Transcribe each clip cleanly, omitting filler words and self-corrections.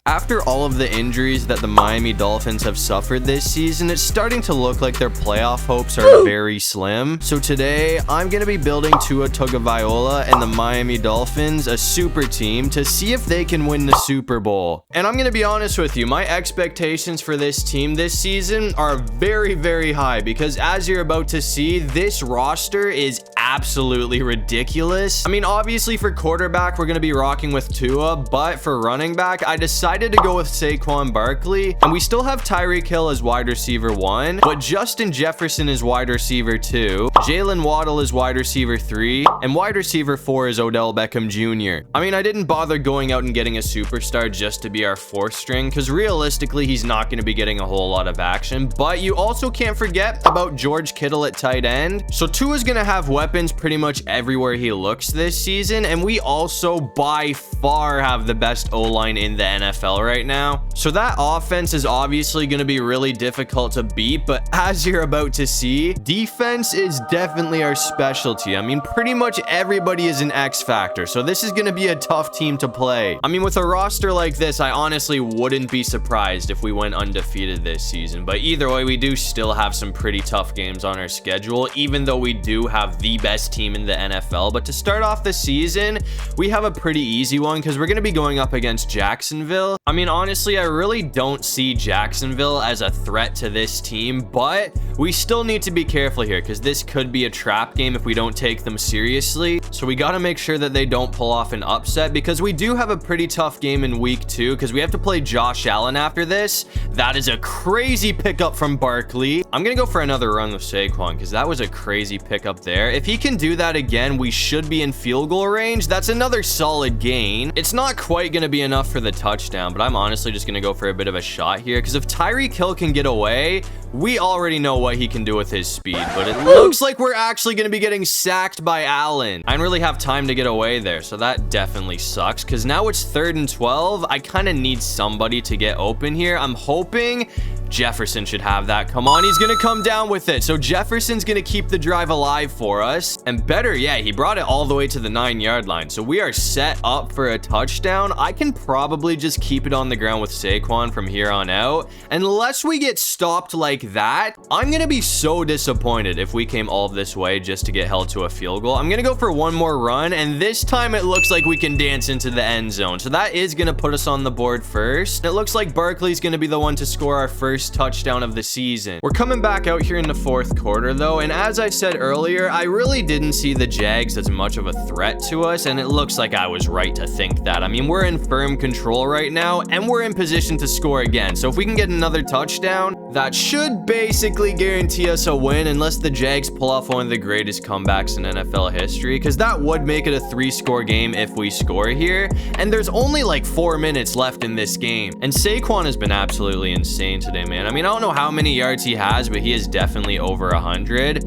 After all of the injuries that the Miami Dolphins have suffered this season, it's starting to look like their playoff hopes are very slim. So today, I'm going to be building Tua Tagovailoa and the Miami Dolphins, a super team, to see if they can win the Super Bowl. And I'm going to be honest with you, my expectations for this team this season are very, very high because as you're about to see, this roster is absolutely ridiculous. I mean, obviously for quarterback, we're going to be rocking with Tua, but for running back, I decided to go with Saquon Barkley, and we still have Tyreek Hill as wide receiver 1, but Justin Jefferson is wide receiver 2, Jalen Waddle is wide receiver 3, and wide receiver 4 is Odell Beckham Jr. I mean, I didn't bother going out and getting a superstar just to be our 4th string, because realistically, he's not going to be getting a whole lot of action, but you also can't forget about George Kittle at tight end. So Tua's going to have weapons pretty much everywhere he looks this season, and we also by far have the best O-line in the NFL right now. So that offense is obviously going to be really difficult to beat, but as you're about to see, defense is definitely our specialty. I mean, pretty much everybody is an X factor, so this is going to be a tough team to play. I mean, with a roster like this, I honestly wouldn't be surprised if we went undefeated this season, but either way, we do still have some pretty tough games on our schedule, even though we do have the best team in the NFL. But to start off the season, we have a pretty easy one because we're going to be going up against Jacksonville. I mean, honestly, I really don't see Jacksonville as a threat to this team, but we still need to be careful here because this could be a trap game if we don't take them seriously. So we got to make sure that they don't pull off an upset because we do have a pretty tough game in week 2 because we have to play Josh Allen after this. That is a crazy pickup from Barkley. I'm going to go for another run with Saquon because that was a crazy pickup there. If he can do that again, we should be in field goal range. That's another solid gain. It's not quite going to be enough for the touchdown, but I'm honestly just going to go for a bit of a shot here because if Tyreek Hill can get away, we already know what he can do with his speed, but it looks like we're actually going to be getting sacked by Allen. I didn't really have time to get away there, so that definitely sucks because now it's 3rd and 12. I kind of need somebody to get open here. I'm hoping Jefferson should have that. Come on, he's gonna come down with it. So Jefferson's gonna keep the drive alive for us, and better yet, he brought it all the way to the 9-yard line. So we are set up for a touchdown. I can probably just keep it on the ground with Saquon from here on out. Unless we get stopped like that, I'm gonna be so disappointed if we came all this way just to get held to a field goal. I'm gonna go for one more run, and this time it looks like we can dance into the end zone. So that is gonna put us on the board first. It looks like Barkley's gonna be the one to score our first touchdown of the season. We're coming back out here in the 4th quarter though, and as I said earlier, I really didn't see the Jags as much of a threat to us, and it looks like I was right to think that. I mean, we're in firm control right now, and we're in position to score again. So if we can get another touchdown, that should basically guarantee us a win, unless the Jags pull off one of the greatest comebacks in NFL history, because that would make it a 3-score game if we score here, and there's only like 4 minutes left in this game, and Saquon has been absolutely insane today, man. I mean, I don't know how many yards he has, but he is definitely over 100.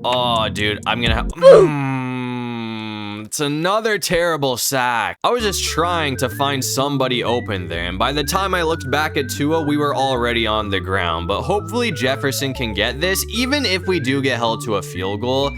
Oh, dude, I'm gonna have... It's another terrible sack. I was just trying to find somebody open there, and by the time I looked back at Tua, we were already on the ground. But hopefully Jefferson can get this, even if we do get held to a field goal.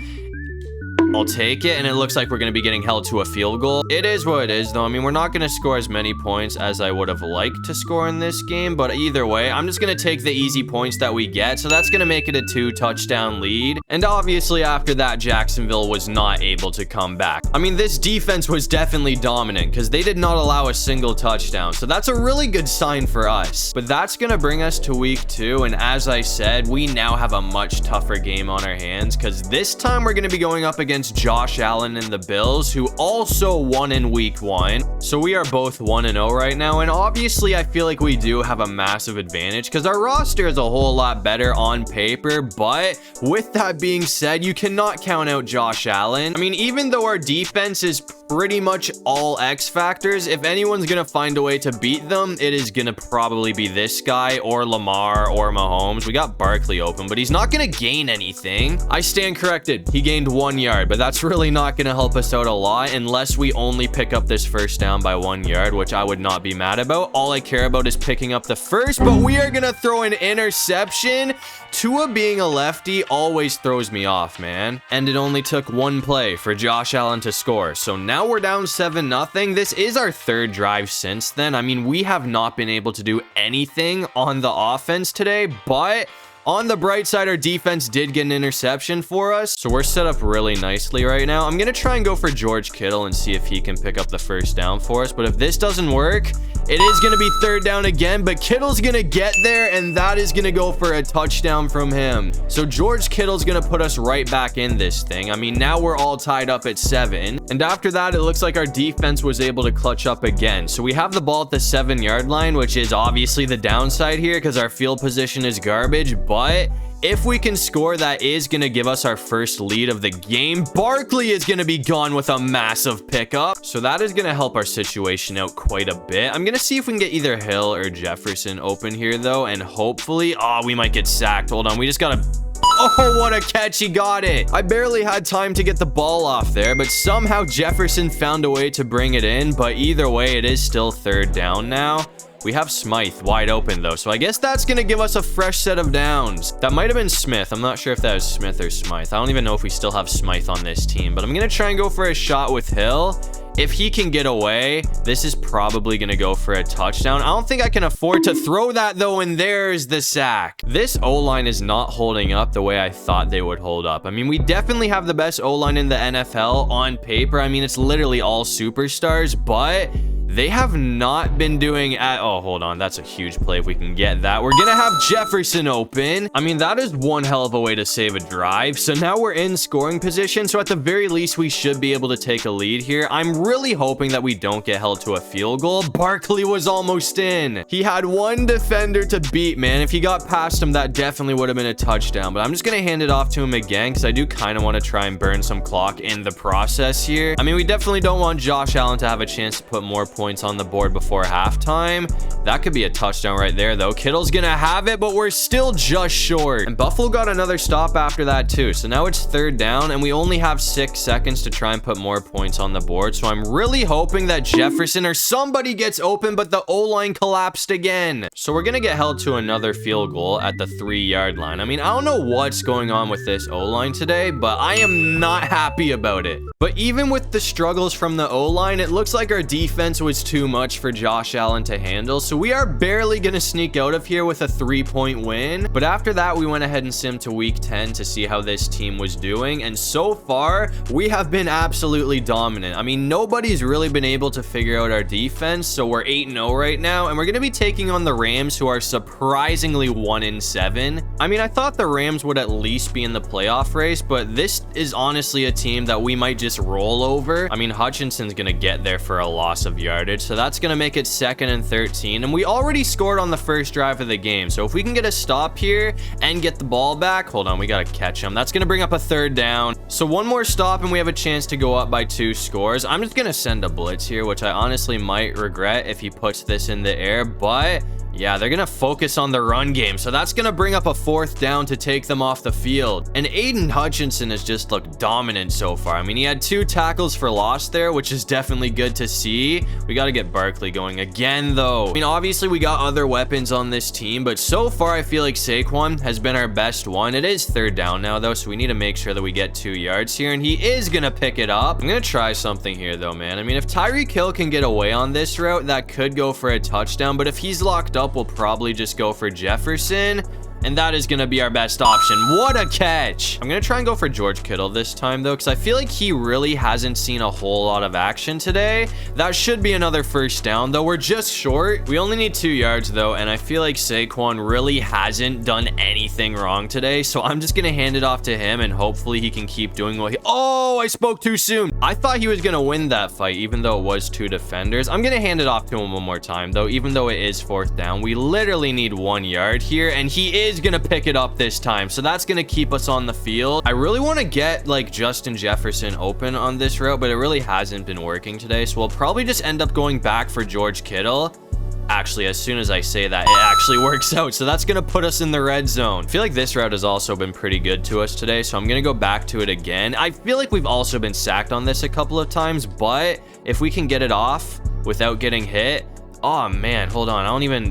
I'll take it, and it looks like we're going to be getting held to a field goal. It is what it is, though. I mean, we're not going to score as many points as I would have liked to score in this game, but either way, I'm just going to take the easy points that we get, so that's going to make it a 2-touchdown lead. And obviously, after that, Jacksonville was not able to come back. I mean, this defense was definitely dominant because they did not allow a single touchdown, so that's a really good sign for us. But that's going to bring us to week 2, and as I said, we now have a much tougher game on our hands because this time we're going to be going up against Josh Allen and the Bills, who also won in week 1. So we are both 1-0 right now, and obviously I feel like we do have a massive advantage because our roster is a whole lot better on paper, but with that being said, you cannot count out Josh Allen. I mean, even though our defense is pretty much all X factors, if anyone's gonna find a way to beat them, it is gonna probably be this guy or Lamar or Mahomes. We got Barkley open, but he's not gonna gain anything. I stand corrected. He gained 1 yard, but that's really not gonna help us out a lot unless we only pick up this first down by 1 yard, which I would not be mad about. All I care about is picking up the first, but we are gonna throw an interception. Tua being a lefty always throws me off, man. And it only took one play for Josh Allen to score. So now now we're down 7-0. This is our third drive since then. I mean, we have not been able to do anything on the offense today, but on the bright side, our defense did get an interception for us, so we're set up really nicely right now. I'm going to try and go for George Kittle and see if he can pick up the first down for us, but if this doesn't work, it is going to be third down again, but Kittle's going to get there, and that is going to go for a touchdown from him. So George Kittle's going to put us right back in this thing. I mean, now we're all tied up at 7, and after that, it looks like our defense was able to clutch up again. So we have the ball at the 7-yard line, which is obviously the downside here because our field position is garbage, but if we can score, that is going to give us our first lead of the game. Barkley is going to be gone with a massive pickup, so that is going to help our situation out quite a bit. I'm going to see if we can get either Hill or Jefferson open here, though, and hopefully... Oh, we might get sacked. Hold on. We just got to... Oh, what a catch. He got it. I barely had time to get the ball off there, but somehow Jefferson found a way to bring it in, but either way, it is still third down now. We have Smythe wide open, though, so I guess that's going to give us a fresh set of downs. That might have been Smith. I'm not sure if that was Smith or Smythe. I don't even know if we still have Smythe on this team, but I'm going to try and go for a shot with Hill. If he can get away, this is probably going to go for a touchdown. I don't think I can afford to throw that, though, and there's the sack. This O-line is not holding up the way I thought they would hold up. I mean, we definitely have the best O-line in the NFL on paper. I mean, it's literally all superstars, but... they have not been doing oh, hold on. That's a huge play if we can get that. We're gonna have Jefferson open. I mean, that is one hell of a way to save a drive. So now we're in scoring position. So at the very least, we should be able to take a lead here. I'm really hoping that we don't get held to a field goal. Barkley was almost in. He had one defender to beat, man. If he got past him, that definitely would have been a touchdown. But I'm just gonna hand it off to him again because I do kind of want to try and burn some clock in the process here. I mean, we definitely don't want Josh Allen to have a chance to put more points on the board before halftime. That could be a touchdown right there, though. Kittle's gonna have it, but we're still just short. And Buffalo got another stop after that, too. So now it's third down, and we only have 6 seconds to try and put more points on the board. So I'm really hoping that Jefferson or somebody gets open, but the O-line collapsed again. So we're gonna get held to another field goal at the 3-yard line. I mean, I don't know what's going on with this O-line today, but I am not happy about it. But even with the struggles from the O-line, it looks like our defense was too much for Josh Allen to handle, so we are barely gonna sneak out of here with a 3-point win. But after that, we went ahead and simmed to week 10 to see how this team was doing, and so far we have been absolutely dominant. I mean, nobody's really been able to figure out our defense, so we're 8-0 right now, and we're gonna be taking on the Rams, who are surprisingly 1-7. I mean, I thought the Rams would at least be in the playoff race, but this is honestly a team that we might just roll over. I mean, Hutchinson's gonna get there for a loss of yardage, so that's gonna make it 2nd and 13, and we already scored on the first drive of the game. So if we can get a stop here and get the ball back, hold on, we gotta catch him. That's gonna bring up a third down. So one more stop and we have a chance to go up by 2 scores. I'm just gonna send a blitz here, which I honestly might regret if he puts this in the air, but yeah, they're gonna focus on the run game, so that's gonna bring up a 4th down to take them off the field. And Aiden Hutchinson has just looked dominant so far. I mean, he had 2 tackles for loss there, which is definitely good to see. We gotta get Barkley going again, though. I mean, obviously we got other weapons on this team, but so far I feel like Saquon has been our best one. It is third down now, though, so we need to make sure that we get 2 yards here, and he is gonna pick it up. I'm gonna try something here, though, man. I mean, if Tyreek Hill can get away on this route, that could go for a touchdown, but if he's locked up, we'll probably just go for Jefferson. And that is going to be our best option. What a catch. I'm going to try and go for George Kittle this time, though, because I feel like he really hasn't seen a whole lot of action today. That should be another first down, though. We're just short. We only need 2 yards, though, and I feel like Saquon really hasn't done anything wrong today, so I'm just going to hand it off to him, and hopefully he can keep doing what he... Oh, I spoke too soon. I thought he was going to win that fight, even though it was 2 defenders. I'm going to hand it off to him one more time, though, even though it is 4th down. We literally need 1 yard here, and he is gonna pick it up this time, so that's gonna keep us on the field. I really want to get like Justin Jefferson open on this route, but it really hasn't been working today, so we'll probably just end up going back for George Kittle. Actually, as soon as I say that, it actually works out, so that's gonna put us in the red zone. I feel like this route has also been pretty good to us today, so I'm gonna go back to it again. I feel like we've also been sacked on this a couple of times, but if we can get it off without getting hit, Oh, man, hold on.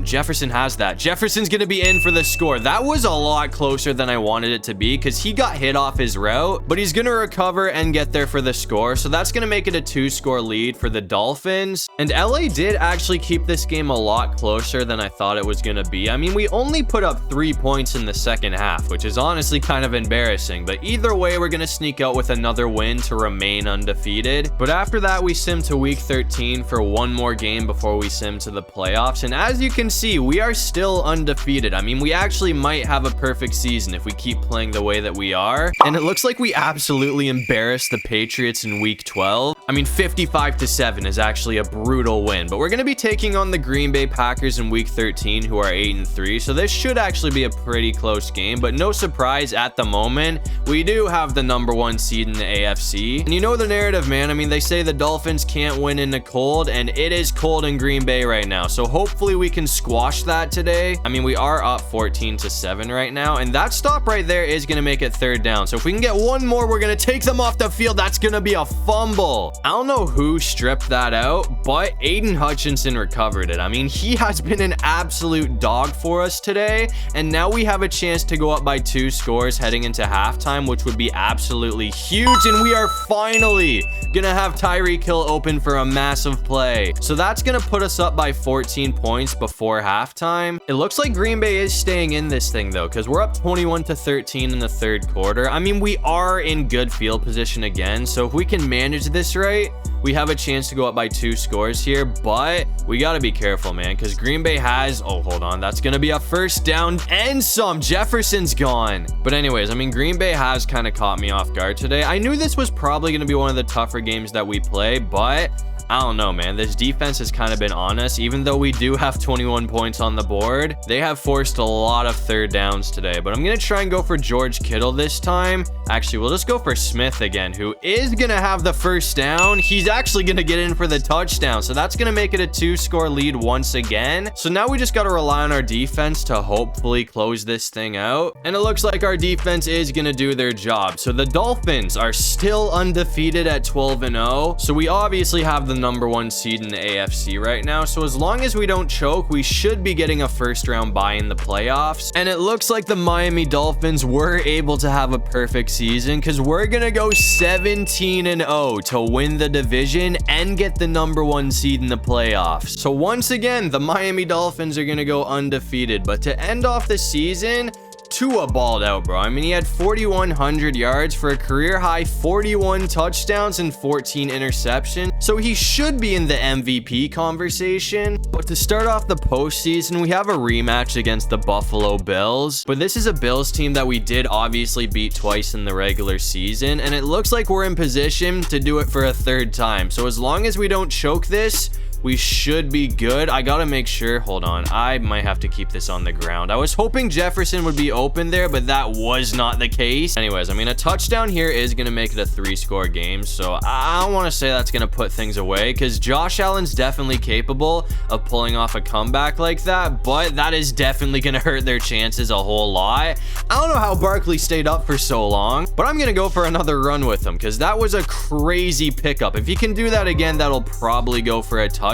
Jefferson has that. Jefferson's going to be in for the score. That was a lot closer than I wanted it to be because he got hit off his route, but he's going to recover and get there for the score. So that's going to make it a 2-score lead for the Dolphins. And LA did actually keep this game a lot closer than I thought it was going to be. I mean, we only put up 3 points in the second half, which is honestly kind of embarrassing. But either way, we're going to sneak out with another win to remain undefeated. But after that, we sim to week 13 for one more game before we sim to the playoffs. And as you can see, we are still undefeated. I mean, we actually might have a perfect season if we keep playing the way that we are. And it looks like we absolutely embarrassed the Patriots in week 12. I mean, 55-7 is actually a brutal win, but we're going to be taking on the Green Bay Packers in week 13, who are 8-3. So this should actually be a pretty close game, but no surprise at the moment. We do have the #1 seed in the AFC. And you know the narrative, man. I mean, they say the Dolphins can't win in the cold, and it is cold in Green Bay right now. So hopefully we can squash that today. I mean, we are up 14-7 right now, and that stop right there is going to make it 3rd down. So if we can get one more, we're going to take them off the field. That's going to be a fumble. I don't know who stripped that out, but Aiden Hutchinson recovered it. I mean, he has been an absolute dog for us today, and now we have a chance to go up by 2 scores heading into halftime, which would be absolutely huge, and we are finally gonna have Tyreek Hill open for a massive play. So that's gonna put us up by 14 points before halftime. It looks like Green Bay is staying in this thing though, because we're up 21-13 in the 3rd quarter. I mean, we are in good field position again, so if we can manage this right, we have a chance to go up by 2 scores here, but we got to be careful, man, because Green Bay has... Oh, hold on. That's going to be a 1st down and some. Jefferson's gone. But anyways, I mean, Green Bay has kind of caught me off guard today. I knew this was probably going to be one of the tougher games that we play, but... I don't know, man. This defense has kind of been on us. Even though we do have 21 points on the board, they have forced a lot of 3rd downs today. But I'm going to try and go for George Kittle this time. Actually, we'll just go for Smith again, who is going to have the 1st down. He's actually going to get in for the touchdown. So that's going to make it a 2-score lead once again. So now we just got to rely on our defense to hopefully close this thing out. And it looks like our defense is going to do their job. So the Dolphins are still undefeated at 12-0. So we obviously have the #1 seed in the AFC right now. So as long as we don't choke, we should be getting a 1st round bye in the playoffs. And it looks like the Miami Dolphins were able to have a perfect season because we're going to go 17-0 to win the division and get the #1 seed in the playoffs. So once again, the Miami Dolphins are going to go undefeated. But to end off the season, Tua balled out, bro. I mean, he had 4,100 yards for a career high 41 touchdowns and 14 interceptions. So he should be in the MVP conversation. But to start off the postseason, we have a rematch against the Buffalo Bills. But this is a Bills team that we did obviously beat twice in the regular season. And it looks like we're in position to do it for a 3rd time. So as long as we don't choke this, we should be good. I gotta make sure. Hold on. I might have to keep this on the ground. I was hoping Jefferson would be open there, but that was not the case. Anyways, I mean, a touchdown here is gonna make it a 3-score game. So I don't want to say that's gonna put things away because Josh Allen's definitely capable of pulling off a comeback like that, but that is definitely gonna hurt their chances a whole lot. I don't know how Barkley stayed up for so long, but I'm gonna go for another run with him because that was a crazy pickup. If he can do that again, that'll probably go for a touchdown.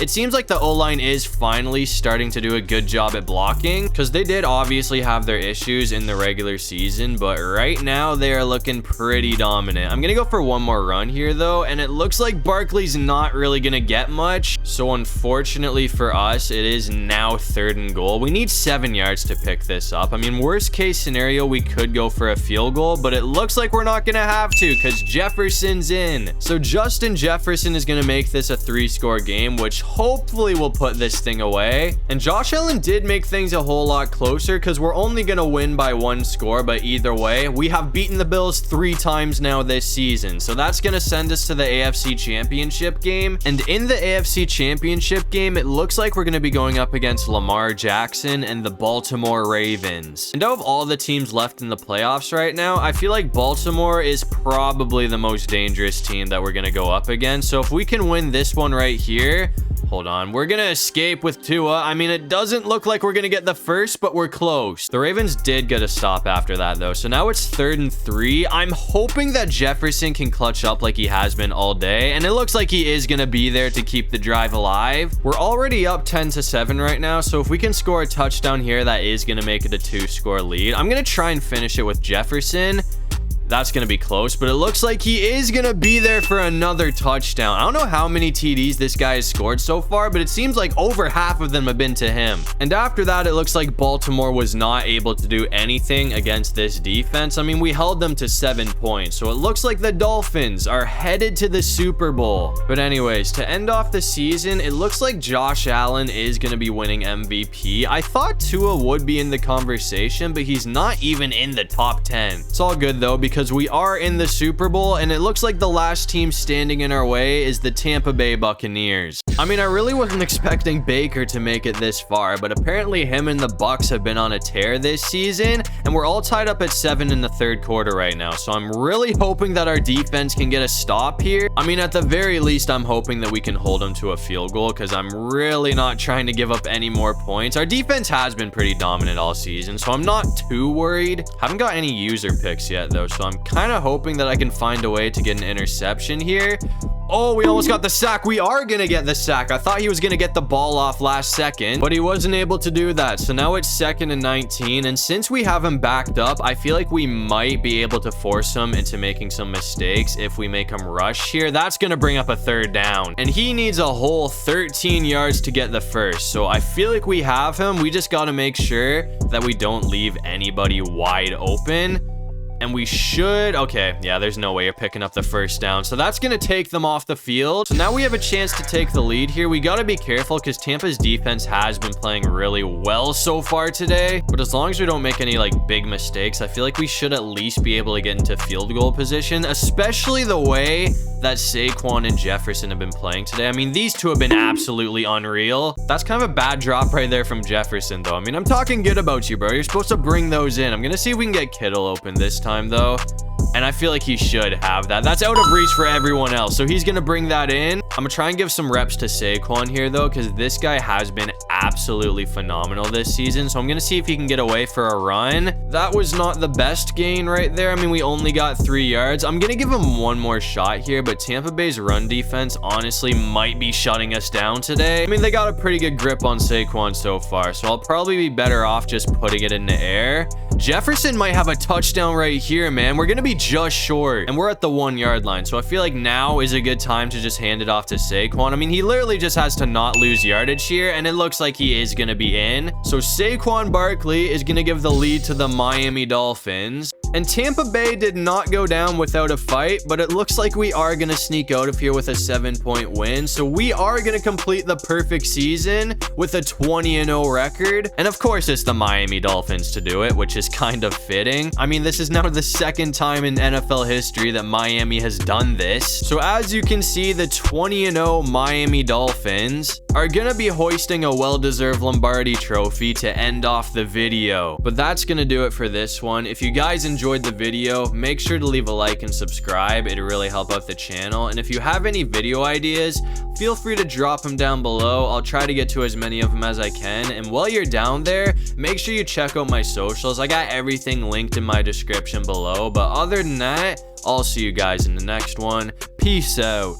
It seems like the O-line is finally starting to do a good job at blocking because they did obviously have their issues in the regular season, but right now they are looking pretty dominant. I'm gonna go for one more run here though, and it looks like Barkley's not really gonna get much. So unfortunately for us, it is now 3rd and goal. We need 7 yards to pick this up. I mean, worst case scenario, we could go for a field goal, but it looks like we're not gonna have to because Jefferson's in. So Justin Jefferson is gonna make this a 3-score game, which hopefully will put this thing away. And Josh Allen did make things a whole lot closer because we're only going to win by 1 score, but either way, we have beaten the Bills 3 times now this season. So that's going to send us to the AFC Championship game. And in the AFC Championship game, it looks like we're going to be going up against Lamar Jackson and the Baltimore Ravens. And out of all the teams left in the playoffs right now, I feel like Baltimore is probably the most dangerous team that we're going to go up against. So if we can win this one right here. Hold on. We're going to escape with Tua. I mean, it doesn't look like we're going to get the first, but we're close. The Ravens did get a stop after that, though. So now it's 3rd and 3. I'm hoping that Jefferson can clutch up like he has been all day. And it looks like he is going to be there to keep the drive alive. We're already up 10-7 right now. So if we can score a touchdown here, that is going to make it a 2-score lead. I'm going to try and finish it with Jefferson. That's going to be close, but it looks like he is going to be there for another touchdown. I don't know how many TDs this guy has scored so far, but it seems like over half of them have been to him. And after that, it looks like Baltimore was not able to do anything against this defense. I mean, we held them to 7 points, so it looks like the Dolphins are headed to the Super Bowl. But anyways, to end off the season, it looks like Josh Allen is going to be winning MVP. I thought Tua would be in the conversation, but he's not even in the top 10. It's all good, though, because we are in the Super Bowl, and it looks like the last team standing in our way is the Tampa Bay Buccaneers. I mean, I really wasn't expecting Baker to make it this far, but apparently him and the Bucs have been on a tear this season, and we're all tied up at 7 in the 3rd quarter right now. So I'm really hoping that our defense can get a stop here. I mean, at the very least, I'm hoping that we can hold them to a field goal, because I'm really not trying to give up any more points. Our defense has been pretty dominant all season, so I'm not too worried. Haven't got any user picks yet, though, so I'm kind of hoping that I can find a way to get an interception here. Oh, we almost got the sack. We are going to get the sack. I thought he was going to get the ball off last second, but he wasn't able to do that. So now it's 2nd and 19. And since we have him backed up, I feel like we might be able to force him into making some mistakes if we make him rush here. That's going to bring up a 3rd down. And he needs a whole 13 yards to get the first. So I feel like we have him. We just got to make sure that we don't leave anybody wide open. And we should, okay, yeah, there's no way you're picking up the first down. So that's going to take them off the field. So now we have a chance to take the lead here. We got to be careful because Tampa's defense has been playing really well so far today. But as long as we don't make any like big mistakes, I feel like we should at least be able to get into field goal position, especially the way that Saquon and Jefferson have been playing today. I mean, these two have been absolutely unreal. That's kind of a bad drop right there from Jefferson, though. I mean, I'm talking good about you, bro. You're supposed to bring those in. I'm going to see if we can get Kittle open this time, though. And I feel like he should have that. That's out of reach for everyone else. So he's going to bring that in. I'm going to try and give some reps to Saquon here, though, because this guy has been absolutely phenomenal this season. So I'm going to see if he can get away for a run. That was not the best gain right there. I mean, we only got 3 yards. I'm going to give him one more shot here, but Tampa Bay's run defense honestly might be shutting us down today. I mean, they got a pretty good grip on Saquon so far, so I'll probably be better off just putting it in the air. Jefferson might have a touchdown right here, man. We're going to be just short, and we're at the 1 yard line. So I feel like now is a good time to just hand it off to Saquon. I mean, he literally just has to not lose yardage here, and it looks like he is going to be in. So Saquon Barkley is going to give the lead to the Miami Dolphins. And Tampa Bay did not go down without a fight, but it looks like we are going to sneak out of here with a 7-point win. So we are going to complete the perfect season with a 20-0 record. And of course, it's the Miami Dolphins to do it, which is kind of fitting. I mean, this is now the 2nd time in NFL history that Miami has done this. So as you can see, the 20-0 Miami Dolphins are going to be hoisting a well-deserved Lombardi trophy to end off the video. But that's going to do it for this one. If you guys enjoyed the video, make sure to leave a like and subscribe. It'd really help out the channel. And if you have any video ideas, feel free to drop them down below. I'll try to get to as many of them as I can. And while you're down there, make sure you check out my socials. I got everything linked in my description below. But other than that, I'll see you guys in the next one. Peace out.